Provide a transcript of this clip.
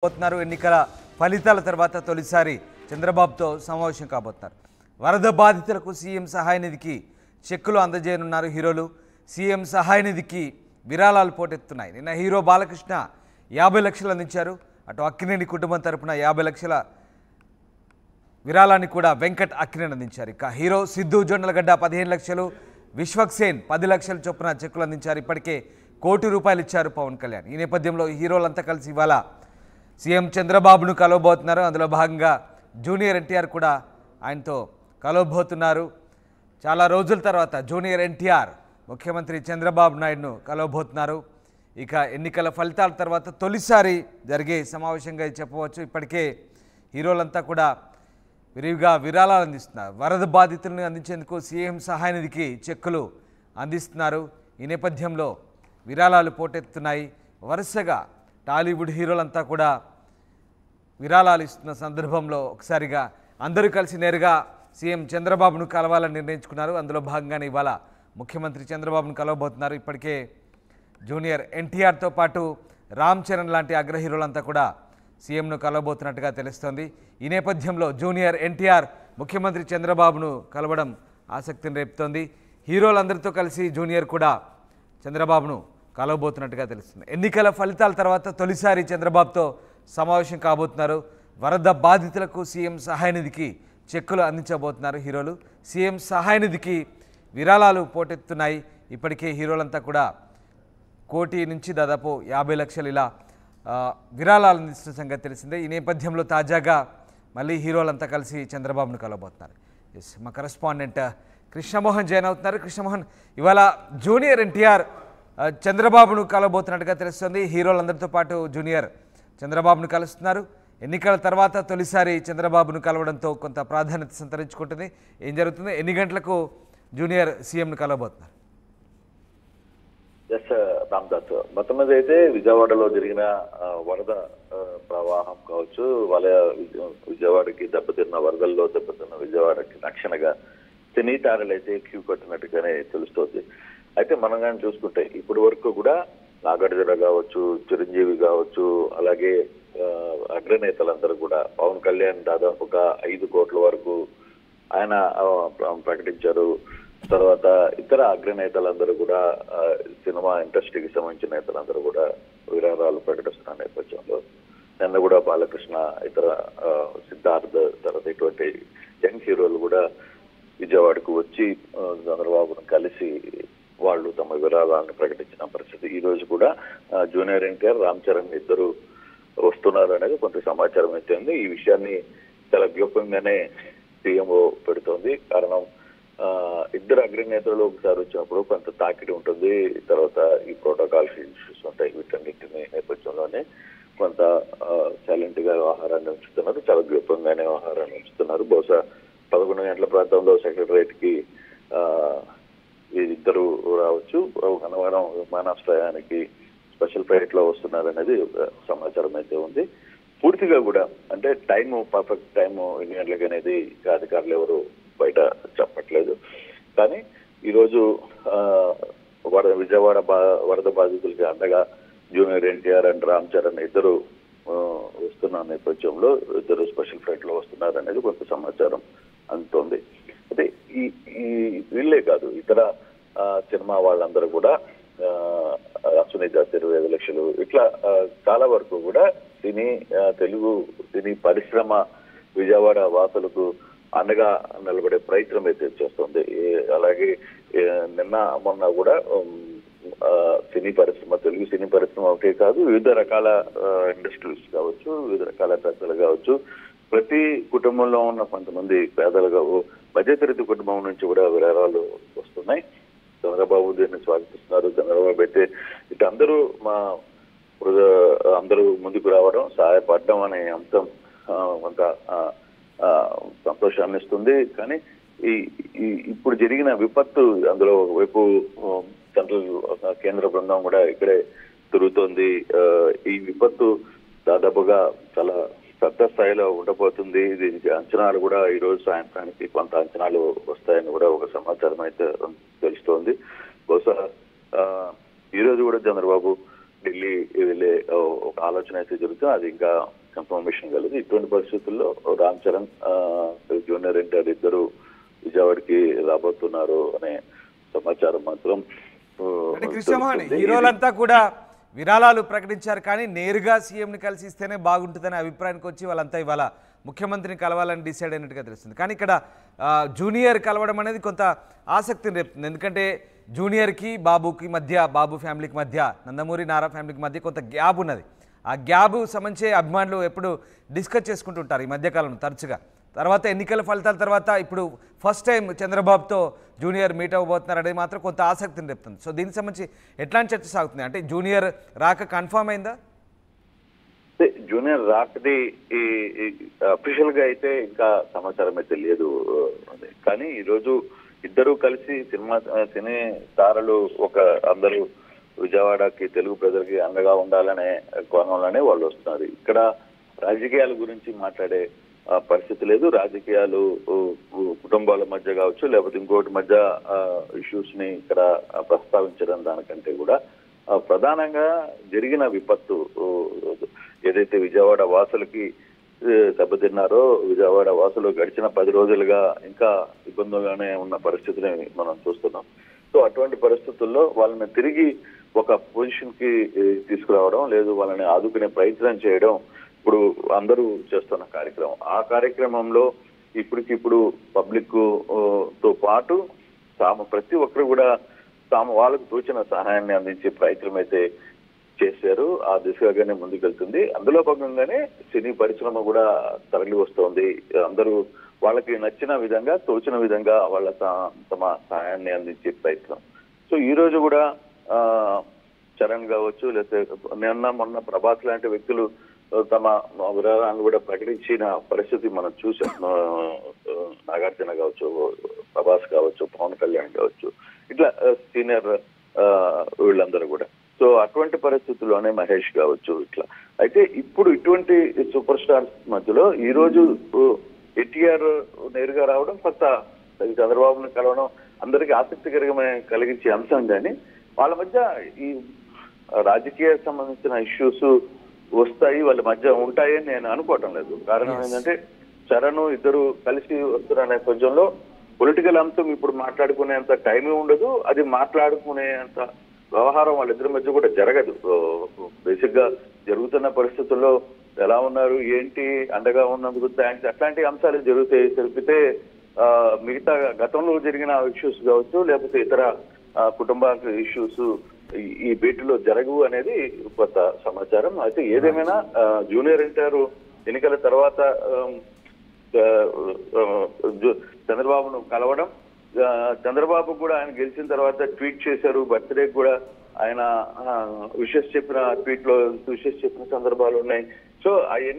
పోతున్నారు. ఎన్నికల ఫలితాల తర్వాత తొలిసారి చంద్రబాబుతో సమావేశం కాబోతున్నారు. వరద బాధితులకు సీఎం సహాయ నిధికి చెక్కులు అందజేయనున్నారు హీరోలు. సీఎం సహాయ నిధికి విరాళాలు పోటెత్తున్నాయి. నిన్న హీరో బాలకృష్ణ 50 లక్షలు అందించారు. అటు అక్కినేని కుటుంబం తరపున 50 లక్షల విరాళాన్ని కూడా వెంకట్ అక్కినేని అందించారు. ఇక హీరో సిద్ధు జొన్నలగడ్డ 15 లక్షలు, విశ్వక్సేన్ 10 లక్షల చొప్పున చెక్కులు అందించారు. ఇప్పటికే ₹1 కోటి ఇచ్చారు పవన్ కళ్యాణ్. ఈ నేపథ్యంలో హీరోలంతా కలిసి ఇవాళ సీఎం చంద్రబాబును కలవబోతున్నారు. అందులో భాగంగా జూనియర్ ఎన్టీఆర్ కూడా ఆయనతో కలవబోతున్నారు. చాలా రోజుల తర్వాత జూనియర్ ఎన్టీఆర్ ముఖ్యమంత్రి చంద్రబాబు నాయుడును కలవబోతున్నారు. ఇక ఎన్నికల ఫలితాల తర్వాత తొలిసారి జరిగే సమావేశంగా చెప్పవచ్చు. ఇప్పటికే హీరోలంతా కూడా విరివిగా విరాళాలు అందిస్తున్నారు. వరద బాధితులను అందించేందుకు సీఎం సహాయ నిధికి చెక్కులు అందిస్తున్నారు. ఈ నేపథ్యంలో విరాళాలు పోటెత్తున్నాయి. వరుసగా టాలీవుడ్ హీరోలంతా కూడా విరాళాలు ఇస్తున్న సందర్భంలో ఒకసారిగా అందరూ కలిసి నేరుగా సీఎం చంద్రబాబును కలవాలని నిర్ణయించుకున్నారు. అందులో భాగంగానే ఇవాళ ముఖ్యమంత్రి చంద్రబాబును కలవబోతున్నారు. ఇప్పటికే జూనియర్ ఎన్టీఆర్తో పాటు రామ్ చరణ్ లాంటి అగ్ర హీరోలంతా కూడా సీఎంను కలవబోతున్నట్టుగా తెలుస్తోంది. ఈ నేపథ్యంలో జూనియర్ ఎన్టీఆర్ ముఖ్యమంత్రి చంద్రబాబును కలవడం ఆసక్తిని రేపుతోంది. హీరోలందరితో కలిసి జూనియర్ కూడా చంద్రబాబును కలవబోతున్నట్టుగా తెలుస్తుంది. ఎన్నికల ఫలితాల తర్వాత తొలిసారి చంద్రబాబుతో సమావేశం కాబోతున్నారు. వరద బాధితులకు సీఎం సహాయ నిధికి చెక్కులు అందించబోతున్నారు హీరోలు. సీఎం సహాయ నిధికి విరాళాలు పోటెత్తున్నాయి. ఇప్పటికే హీరోలంతా కూడా 1 కోటి నుంచి దాదాపు 50 లక్షలు ఇలా విరాళాలు అందిస్తున్న సంగతి తెలిసిందే. ఈ నేపథ్యంలో తాజాగా మళ్ళీ హీరోలంతా కలిసి చంద్రబాబును కలవబోతున్నారు. మా కరెస్పాండెంట్ కృష్ణమోహన్ జాయిన్ అవుతున్నారు. కృష్ణమోహన్, ఇవాళ జూనియర్ ఎన్టీఆర్ చంద్రబాబును కలవబోతున్నట్టుగా తెలుస్తుంది. హీరోలందరితో పాటు జూనియర్ చంద్రబాబును కలుస్తున్నారు. ఎన్నికల తర్వాత తొలిసారి చంద్రబాబును కలవడంతో కొంత ప్రాధాన్యత సంతరించుకుంటుంది. ఏం జరుగుతుంది? ఎన్ని గంటలకు జూనియర్ సీఎంను కలవబోతున్నారు? ఎస్ రామ్దాస్, మొత్తం మీద అయితే విజయవాడలో జరిగిన వరద ప్రవాహం కావచ్చు, వాళ్ళ విజయవాడకి వరదల్లో దెబ్బతిన్న విజయవాడకి రక్షణగా సినీ తారలు అయితే క్యూ కట్టినట్టుగానే తెలుస్తోంది. అయితే మనం కానీ చూసుకుంటే ఇప్పటి వరకు కూడా నాగార్జున కావచ్చు, చిరంజీవి కావచ్చు, అలాగే అగ్రనేతలందరూ కూడా పవన్ కళ్యాణ్ దాదాపుగా 5 కోట్ల వరకు ఆయన ప్రకటించారు. తర్వాత ఇతర అగ్రనేతలందరూ కూడా సినిమా ఇండస్ట్రీకి సంబంధించిన నేతలందరూ కూడా విరాళాలు ప్రకటిస్తున్న నేపథ్యంలో నిన్న కూడా బాలకృష్ణ, ఇతర సిద్ధార్థ్, తర్వాత ఇటువంటి యంగ్ హీరోలు కూడా విజయవాడకు వచ్చి చంద్రబాబును కలిసి వాళ్ళు తమ విరాళాలను ప్రకటించిన పరిస్థితి. ఈ రోజు కూడా జూనియర్ ఎన్టీఆర్, రామ్ చరణ్ ఇద్దరు వస్తున్నారు అనేది కొంత సమాచారం అయితే ఉంది. ఈ విషయాన్ని చాలా గోప్యంగానే సీఎంఓ పెడుతోంది. కారణం ఇద్దరు అగ్రనేతలు ఒకసారి వచ్చినప్పుడు కొంత తాకిడి ఉంటుంది. తర్వాత ఈ ప్రోటోకాల్స్ ఇష్యూస్ ఉంటాయి. వీటన్నింటినీ నేపథ్యంలోనే కొంత సైలెంట్ గా వ్యవహారాన్ని ఉంచుతున్నారు. చాలా గోప్యంగానే వ్యవహారాన్ని ఉంచుతున్నారు. బహుశా 11 గంటల ప్రాంతంలో సెక్రటరియట్ కి ఇద్దరు రావచ్చు. గన్నవరం విమానాశ్రయానికి స్పెషల్ ఫ్లైట్ లో వస్తున్నారనేది సమాచారం అయితే ఉంది. పూర్తిగా కూడా అంటే టైము, పర్ఫెక్ట్ టైము ఎన్ని గంటలకి అనేది అధికారులు ఎవరు బయట చెప్పట్లేదు. కానీ ఈరోజు విజయవాడ వరద బాధితులకి అండగా జూనియర్ ఎన్టీఆర్ అండ్ రామ్ చరణ్ ఇద్దరు వస్తున్న నేపథ్యంలో ఇద్దరు స్పెషల్ ఫ్లైట్ లో వస్తున్నారు అనేది కొంత సమాచారం అందుతోంది. అయితే ఈ వీళ్ళే కాదు, ఇతర సినిమా వాళ్ళందరూ కూడా సునీత 25 లక్షలు ఇట్లా చాలా వరకు కూడా తెలుగు సినీ పరిశ్రమ విజయవాడ వాసులకు అండగా నిలబడే ప్రయత్నం అయితే చేస్తుంది. అలాగే నిన్న మొన్న కూడా తెలుగు సినీ పరిశ్రమ ఒకటే కాదు, వివిధ రకాల ఇండస్ట్రీస్ కావచ్చు, వివిధ రకాల పెద్దలు కావచ్చు, ప్రతి కుటుంబంలో ఉన్న కొంతమంది పేదలుగా మధ్యతరగతి కుటుంబం నుంచి కూడా విరాళాలు వస్తున్నాయి. చంద్రబాబు దీన్ని స్వాగతిస్తున్నారు. చంద్రబాబు అయితే ఇటు అందరూ ముందుకు రావడం, సహాయపడడం అనే అంశం కొంత సంతోషాన్ని ఇస్తుంది. కానీ ఇప్పుడు జరిగిన విపత్తు, అందులో ఒకవైపు కేంద్ర బృందం కూడా ఇక్కడే తిరుగుతోంది. ఈ విపత్తు దాదాపుగా చాలా పెద్ద స్థాయిలో ఉండబోతుంది. దీనికి అంచనాలు కూడా ఈ రోజు సాయంత్రానికి కొంత అంచనాలు వస్తాయని కూడా ఒక సమాచారం అయితే తెలుస్తోంది. బహుశా ఈ రోజు కూడా చంద్రబాబు ఢిల్లీ వెళ్ళే ఒక ఆలోచన అయితే జరుగుతుంది. అది ఇంకా కన్ఫర్మేషన్ కలదు. ఇటువంటి పరిస్థితుల్లో రామ్ చరణ్ జూనియర్ ఎన్టీఆర్ ఇద్దరు విజయవాడకి రాబోతున్నారు అనే సమాచారం మాత్రం అంటే కృష్ణమోహన్, హీరోలంతా కూడా విరాళాలు ప్రకటించారు, కానీ నేరుగా సీఎంని కలిసి ఇస్తేనే బాగుంటుందనే అభిప్రాయానికి వచ్చి వాళ్ళంతా ఇవాళ ముఖ్యమంత్రిని కలవాలని డిసైడ్ అయినట్టుగా తెలుస్తుంది. కానీ ఇక్కడ జూనియర్ కలవడం అనేది కొంత ఆసక్తిని రేపుతుంది. ఎందుకంటే జూనియర్కి బాబుకి మధ్య, బాబు ఫ్యామిలీకి మధ్య, నందమూరి నారా ఫ్యామిలీకి మధ్య కొంత గ్యాప్ ఉన్నది. ఆ గ్యాప్ సంబంధించి అభిమానులు ఎప్పుడు డిస్కస్ చేసుకుంటుంటారు ఈ మధ్యకాలంలో తరచుగా. తర్వాత ఎన్నికల ఫలితాల తర్వాత ఇప్పుడు ఫస్ట్ టైం చంద్రబాబుతో జూనియర్ మీట్ అవ్వబోతున్నారు అనేది మాత్రం కొంత ఆసక్తిని రేపుతుంది. సో దీనికి సంబంధించి ఎట్లాంటి చర్చ సాగుతుంది? అంటే జూనియర్ రాక కన్ఫర్మ్ అయిందా? జూనియర్ రాకది అఫీషియల్ గా అయితే ఇంకా సమాచారం అయితే లేదు. కానీ ఈరోజు ఇద్దరు కలిసి సినీ తారలు అందరూ విజయవాడకి, తెలుగు ప్రజలకి అండగా ఉండాలనే కోణంలోనే వాళ్ళు వస్తున్నారు. ఇక్కడ రాజకీయాల గురించి మాట్లాడే పరిస్థితి లేదు. రాజకీయాలు కుటుంబాల మధ్య కావచ్చు, లేకపోతే ఇంకోటి మధ్య ఇష్యూస్ ని ఇక్కడ ప్రస్తావించడం దానికంటే కూడా ప్రధానంగా జరిగిన విపత్తు ఏదైతే విజయవాడ వాసులకి దెబ్బతిన్నారో, విజయవాడ వాసులు గడిచిన 10 రోజులుగా ఇంకా ఇబ్బందులుగానే ఉన్న పరిస్థితిని మనం చూస్తున్నాం. సో అటువంటి పరిస్థితుల్లో వాళ్ళని తిరిగి ఒక పొజిషన్ కి తీసుకురావడం, లేదు వాళ్ళని ఆదుకునే ప్రయత్నం చేయడం ఇప్పుడు అందరూ చేస్తున్న కార్యక్రమం. ఆ కార్యక్రమంలో ఇప్పటికిప్పుడు పబ్లిక్ తో పాటు ప్రతి ఒక్కరు కూడా వాళ్ళకు తోచిన సహాయాన్ని అందించే ప్రయత్నం అయితే చేశారు. ఆ దిశగానే ముందుకెళ్తుంది. అందులో భాగంగానే సినీ పరిశ్రమ కూడా తరలి వస్తోంది. అందరూ వాళ్ళకి నచ్చిన విధంగా, తోచిన విధంగా వాళ్ళ తమ సహాయాన్ని అందించే ప్రయత్నం. సో ఈ రోజు కూడా చరణ్ కావచ్చు, లేకపోతే మొన్న ప్రభాస్ లాంటి వ్యక్తులు తమ విరాళాలను కూడా ప్రకటించిన పరిస్థితి మనం చూసాం. నాగార్జున కావచ్చు, ప్రభాస్ కావచ్చు, పవన్ కళ్యాణ్ కావచ్చు, ఇట్లా సీనియర్ వీళ్ళందరూ కూడా. సో అటువంటి పరిస్థితుల్లోనే మహేష్ కావచ్చు ఇట్లా. అయితే ఇప్పుడు ఇటువంటి సూపర్ స్టార్స్ మధ్యలో ఈ రోజు ఎన్టీఆర్ నేరుగా రావడం, కొత్త చంద్రబాబుని కలవడం అందరికీ ఆసక్తికరంగా కలిగించే అంశం. కానీ వాళ్ళ మధ్య ఈ రాజకీయ సంబంధించిన ఇష్యూస్ వస్తాయి, వాళ్ళ మధ్య ఉంటాయని నేను అనుకోవటం లేదు. కారణం ఏంటంటే చరణ్ ఇద్దరు కలిసి వస్తున్న నేపథ్యంలో పొలిటికల్ అంశం ఇప్పుడు మాట్లాడుకునేంత టైమే ఉండదు. అది మాట్లాడుకునేంత వ్యవహారం వాళ్ళిద్దరి మధ్య కూడా జరగదు. బేసిక్ గా జరుగుతున్న పరిస్థితుల్లో ఎలా ఉన్నారు, ఏంటి, అండగా ఉన్నందుకు థ్యాంక్స్, అట్లాంటి అంశాలు జరుగుతాయి తెలిపితే మిగతా గతంలో జరిగిన ఇష్యూస్ కావచ్చు, లేకపోతే ఇతర కుటుంబ ఇష్యూస్ ఈ భేటీలో జరగవు అనేది కొత్త సమాచారం. అయితే ఏదేమైనా జూనియర్ ఎన్టీఆర్ ఎన్నికల తర్వాత చంద్రబాబును కలవడం, చంద్రబాబు కూడా ఆయన గెలిచిన తర్వాత ట్వీట్ చేశారు. బర్త్డే కూడా ఆయన విషెస్ చెప్పిన ట్వీట్ లో విషెస్ చెప్పిన సందర్భాలు ఉన్నాయి. సో అవన్నీ